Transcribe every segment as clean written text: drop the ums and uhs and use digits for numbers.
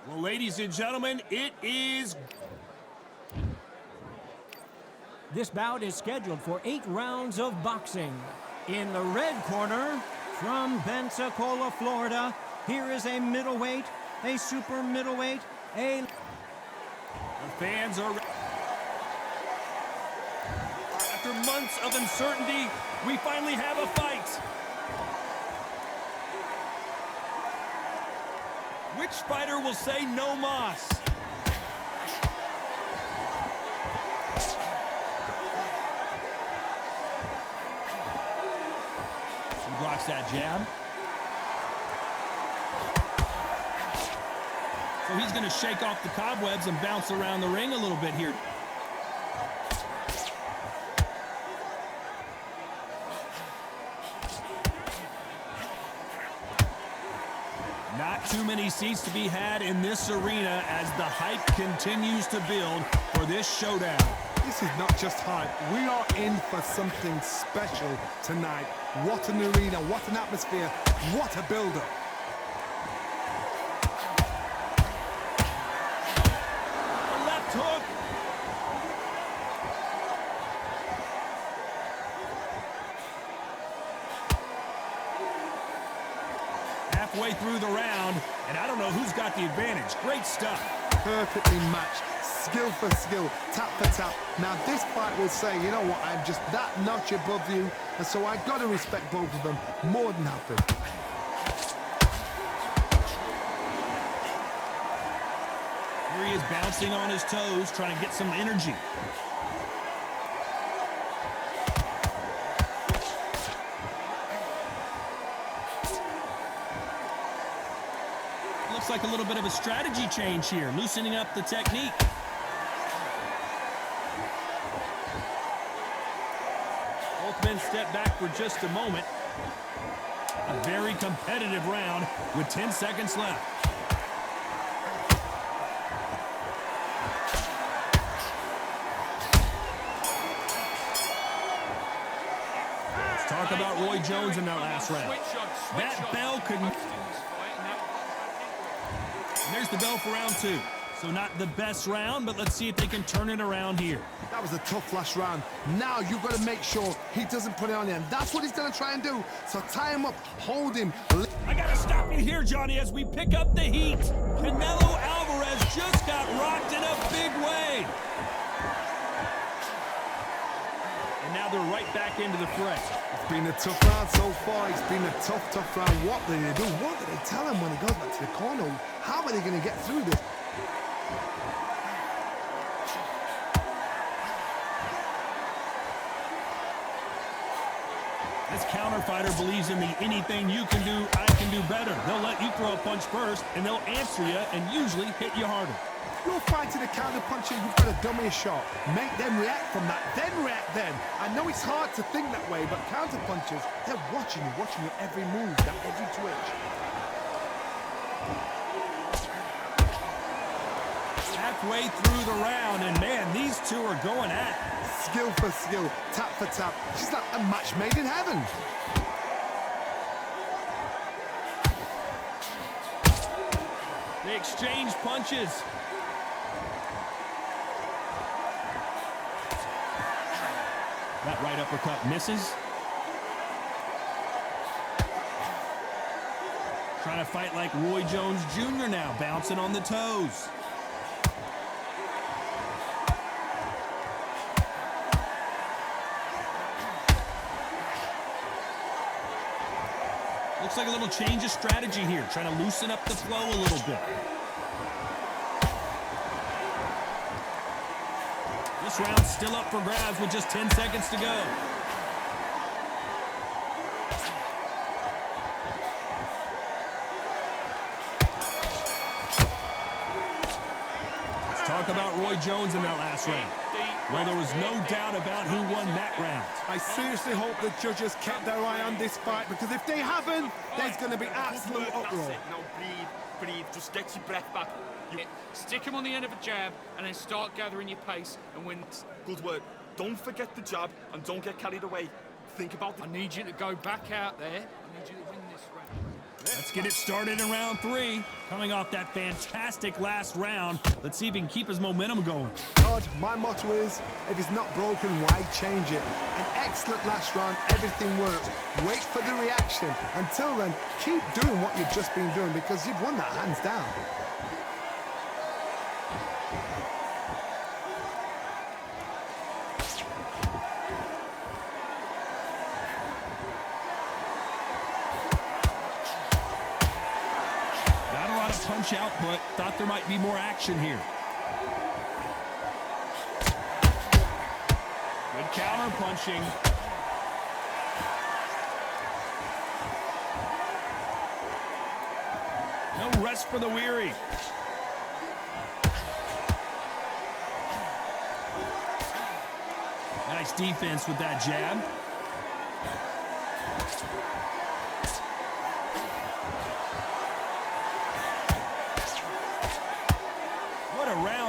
Well, ladies and gentlemen, it is... This bout is scheduled for 8 rounds of boxing. In the red corner, from Pensacola, Florida, here is a middleweight, a super middleweight, a... The fans are... After months of uncertainty, we finally have a fight. Which fighter will say no mas? He blocks that jab. So he's going to shake off the cobwebs and bounce around the ring a little bit here. Not too many seats to be had in this arena as the hype continues to build for this showdown. This is not just hype. We are in for something special tonight. What an arena, what an atmosphere, what a build-up. A left hook. Halfway through the round, and I don't know who's got the advantage. Great stuff. Perfectly matched, skill for skill, tap for tap. Now this fight will say, you know what, I'm just that notch above you, and so I've got to respect both of them more than happy. Here he is bouncing on his toes, trying to get some energy. Looks like a little bit of a strategy change here, loosening up the technique. Both men step back for just a moment. A very competitive round with 10 seconds left. Let's talk about Roy Jones in that last round. That bell could... And there's the bell for round 2. So not the best round, but let's see if they can turn it around here. That was a tough last round. Now you've got to make sure he doesn't put it on him. That's what he's going to try and do. So tie him up, hold him. I got to stop you here, Johnny, as we pick up the heat. Canelo Alvarez just got rocked in a big way. And now they're right back into the fray. It's been a tough round so far. It's been a tough round. What did they do? What did they tell him when he goes back to the corner? How are they going to get through this? This counter fighter believes in the anything you can do, I can do better. They'll let you throw a punch first, and they'll answer you and usually hit you harder. You're fighting a counter puncher, you've got to dummy a shot. Make them react from that, then react then. I know it's hard to think that way, but counter punchers, they're watching you every move, that every twitch. Halfway through the round, and man, these two are going at it. Skill for skill, tap for tap. She's like a match made in heaven. They exchange punches. That right uppercut misses. Trying to fight like Roy Jones Jr. now, bouncing on the toes. Looks like a little change of strategy here, trying to loosen up the flow a little bit. This round's still up for grabs with just 10 seconds to go. Let's talk about Roy Jones in that last round. Well, there was no doubt about who won that round. I seriously hope the judges kept their eye on this fight, because if they haven't, there's going to be absolute uproar. Now breathe, just get your breath back. You stick him on the end of a jab and then start gathering your pace and win. Good work. Don't forget the jab and don't get carried away. Think about it. I need you to go back out there. I need you to win this round. Let's get it started in round 3. Coming off that fantastic last round, let's see if he can keep his momentum going. Todd, my motto is, if it's not broken, why change it? An excellent last round, everything works. Wait for the reaction. Until then, keep doing what you've just been doing because you've won that hands down. Punch output, thought there might be more action here. Good counter punching. No rest for the weary. Nice defense with that jab.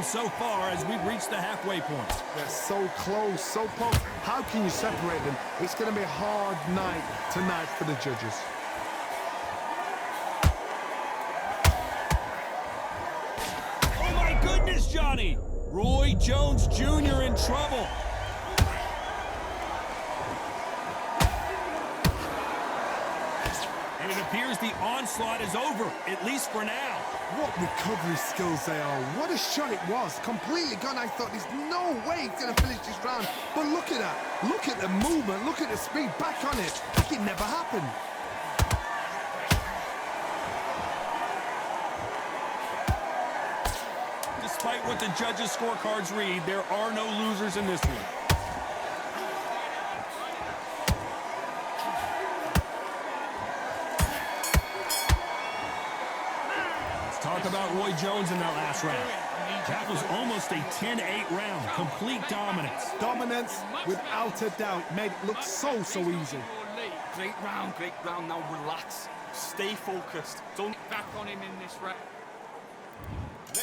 So far as we've reached the halfway point. They're so close, so close. How can you separate them? It's going to be a hard night tonight for the judges. Oh my goodness, Johnny! Roy Jones Jr. in trouble. And it appears the onslaught is over, at least for now. What recovery skills they are. What a shot it was. Completely gone. I thought there's no way he's going to finish this round. But look at that. Look at the movement. Look at the speed. Back on it. Like it never happened. Despite what the judges' scorecards read, there are no losers in this one. Talk about Roy Jones in that last round. That was almost a 10-8 round. Complete dominance. Dominance, without a doubt, made it look so easy. Great round, great round. Now relax. Stay focused. Don't Back on him in this round.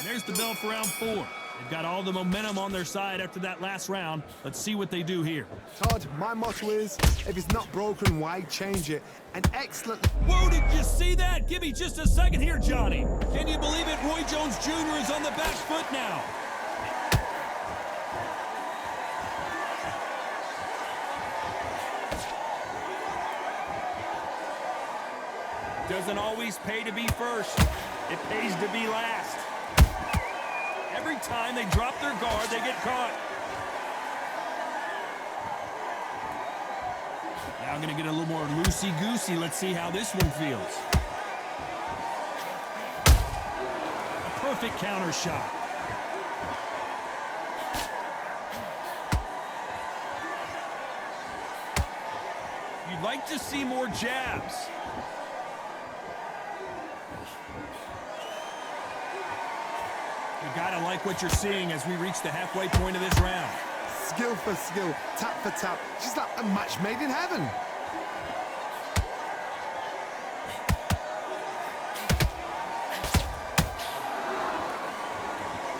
There's the bell for round 4. They've got all the momentum on their side after that last round. Let's see what they do here. Todd, my motto is, if it's not broken, why change it? An excellent... Whoa, did you see that? Give me just a second here, Johnny. Can you believe it? Roy Jones Jr. is on the back foot now. Doesn't always pay to be first. It pays to be last. Every time they drop their guard, they get caught. Now I'm going to get a little more loosey-goosey. Let's see how this one feels. A perfect counter shot. You'd like to see more jabs. You gotta like what you're seeing as we reach the halfway point of this round. Skill for skill, tap for tap. She's like a match made in heaven.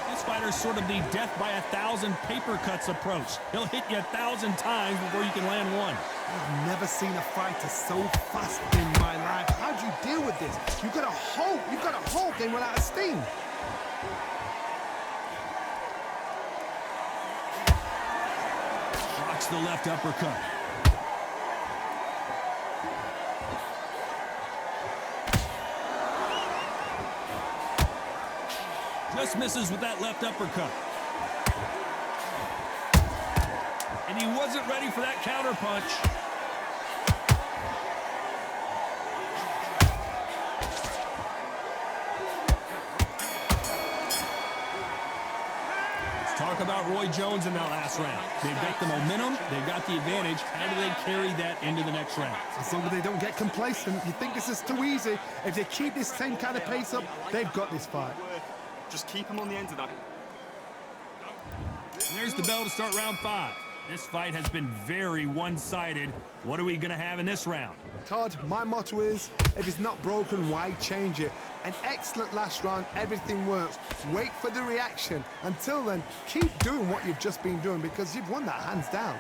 This fighter's sort of the death by 1,000 paper cuts approach. He'll hit you 1,000 times before you can land one. I've never seen a fighter so fast in my life. How do you deal with this? You've got to hope they run out of steam. The left uppercut. Just misses with that left uppercut. And he wasn't ready for that counter punch. Talk about Roy Jones in that last round. They've got the momentum, they've got the advantage. How do they carry that into the next round? As long as they don't get complacent, you think this is too easy. If they keep this same kind of pace up, they've got this fight. just keep him on the end of that. And there's the bell to start round 5. This fight has been very one-sided. What are we going to have in this round? Todd, my motto is, if it's not broken, why change it? An excellent last round, everything works. Wait for the reaction. Until then, keep doing what you've just been doing because you've won that hands down.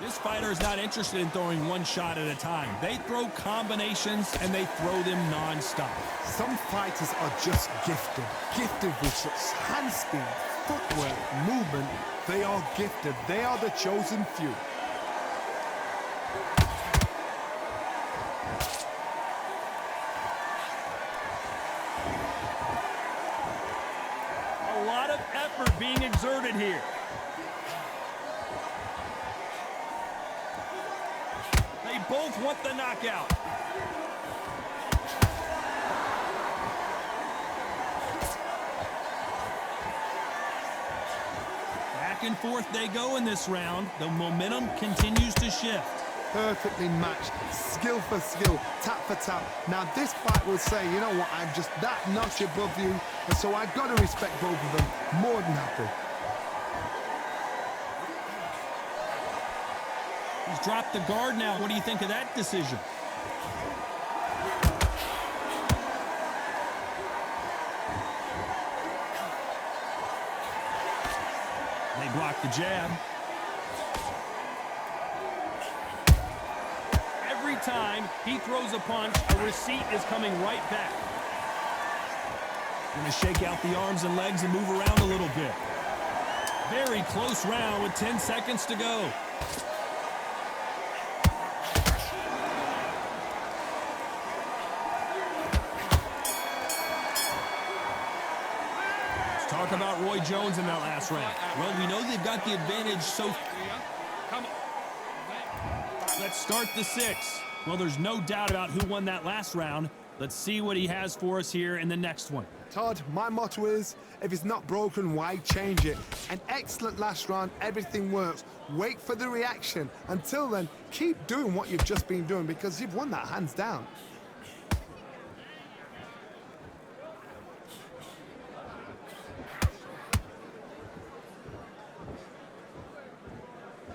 This fighter is not interested in throwing one shot at a time. They throw combinations, and they throw them non-stop. Some fighters are just gifted. Gifted with such hand speed, footwork, movement. They are gifted. They are the chosen few. A lot of effort being exerted here. They both want the knockout. Back and forth they go in this round. The momentum continues to shift. Perfectly matched, skill for skill, tap for tap. Now this fight will say, you know what, I'm just that notch above you, and so I've got to respect both of them more than happy. He's dropped the guard now. What do you think of that decision? They block the jab. Every time he throws a punch, a receipt is coming right back. Going to shake out the arms and legs and move around a little bit. Very close round with 10 seconds to go. Talk about Roy Jones in that last round. Well, we know they've got the advantage, so Come on. let's start the 6. Well, there's no doubt about who won that last round. Let's see what he has for us here in the next one. Todd, my motto is, if it's not broken, why change it? An excellent last round, everything works. Wait for the reaction. Until then, keep doing what you've just been doing because you've won that hands down.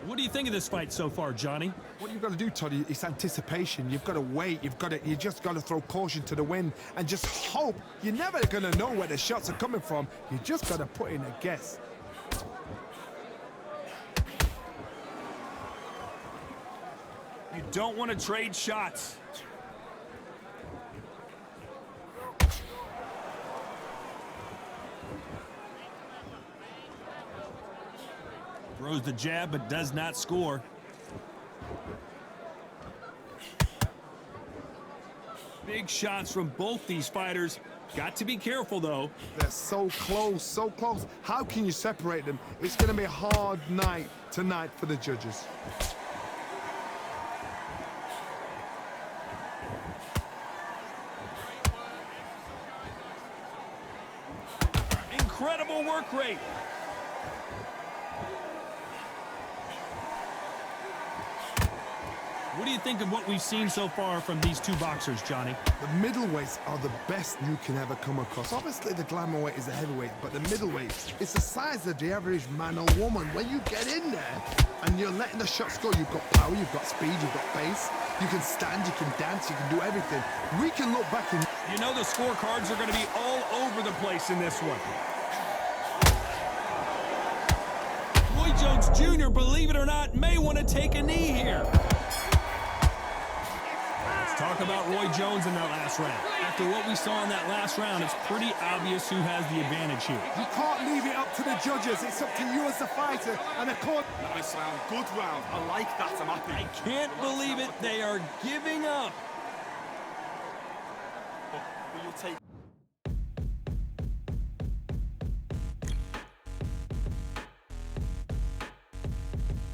What do you think of this fight so far, Johnny? What you've got to do, Toddy, is anticipation. You've got to wait. You just got to throw caution to the wind and just hope. You're never going to know where the shots are coming from. You just got to put in a guess. You don't want to trade shots. Throws the jab, but does not score. Big shots from both these fighters. Got to be careful, though. They're so close, so close. How can you separate them? It's going to be a hard night tonight for the judges. Incredible work rate. What do you think of what we've seen so far from these two boxers, Johnny? The middleweights are the best you can ever come across. Obviously, the glamour weight is the heavyweight, but the middleweight, it's the size of the average man or woman. When you get in there and you're letting the shots go, you've got power, you've got speed, you've got pace. You can stand, you can dance, you can do everything. We can look back and... You know the scorecards are going to be all over the place in this one. Roy Jones Jr., believe it or not, may want to take a knee here. Talk about Roy Jones in that last round. After what we saw in that last round, it's pretty obvious who has the advantage here. You can't leave it up to the judges. It's up to you as the fighter and the court. Nice round, good round. I like that, I'm happy. I can't believe it. They are giving up. Will you take...